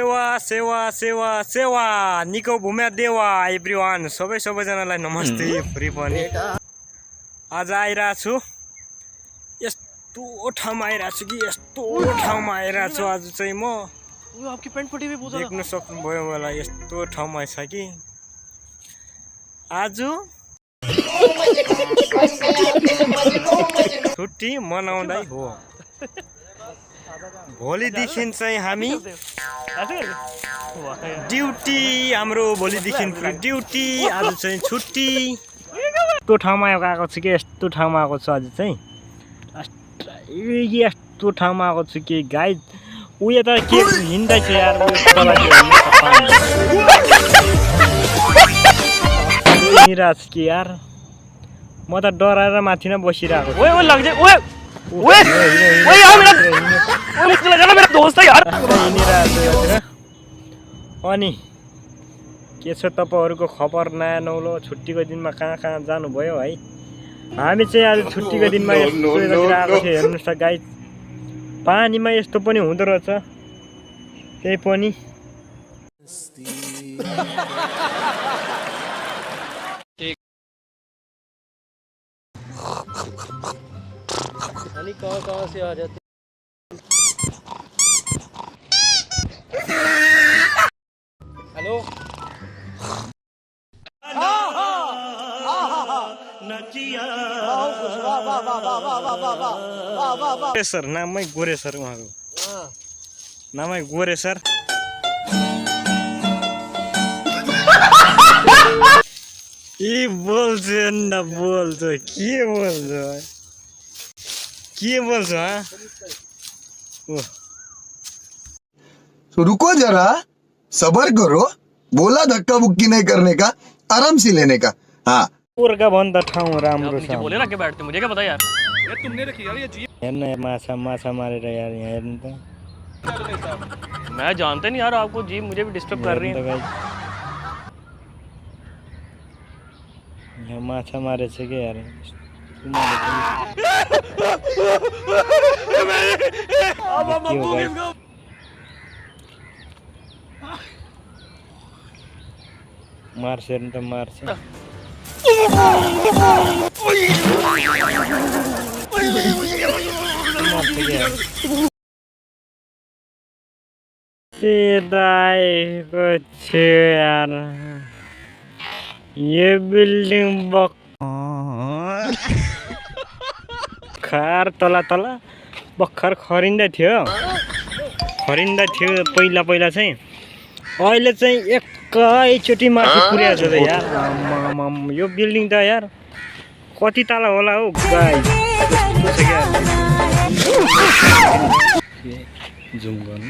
सेवा सेवा सेवा सेवा निको भूम्या देवा एभ्रिवान सबैजनालाई नमस्ते फ्री पनि आज आइरा छु यस्तो ठाउँमा आइरा छु कि यस्तो ठाउँमा आइरा छु आज चाहिँ म आपकी पैंट फटी हुई बहुत देख्न सक्नुभयो मलाई यस्तो ठाउँमा छ कि आज छुट्टी मनाउँदै हो भोलिदेखि चाहिँ हामी ड्युटी हाम्रो भोलिदेखि ड्युटी आज चाहिँ छुट्टी यस्तो ठाउँमा आएको छु कि यस्तो ठाउँमा आएको छु आज चाहिँ यस्तो ठाउँमा आएको छु कि गाई उयो त के हिँड्दैछ यार निराश कि यार म त डराएर माथि नै बसिरहेको छु अनि के छ तपाईहरुको खबर नयाँ नौलो छुट्टीको दिनमा कहाँ कहाँ जानुभयो है हामी चाहिँ आज छुट्टीको दिनमा यस्तो आएको थियो हेर्नुस् त गाई पानीमा यस्तो पनि हुँदो रहेछ त्यही पनि अनि कहाँ से आ जाते हेलो सर नामै गोरे सर उहाँको नामै गोरे सर के बोल्छ न बोल्छ के बोल्छ तो रुको जरा सबर करो बोला धक्का बुक्की नहीं करने का आराम से लेने का हाँ पुर्का भन्दा ठाउँ राम्रो छ बोले ना के बैठते मुझे क्या पता यार तुमने रखी यार ये हेर्न माछा मारेर यार यहाँ हेर्नु त मैं जानते नहीं यार आपको जी मुझे भी डिस्टर्ब कर रही है यहाँ माछा मारेछ के यार मार्छ हेर्नु त मार्छ यार ये बिल्डिंग बखर तला बखर खरिँदै थियो पहिला चाहिँ अहिले चाहिँ एकैचोटि माथि पुर्याएको छ यार यो बिल्डिङ त यार कति तला होला हौ गाई जुम गर्नु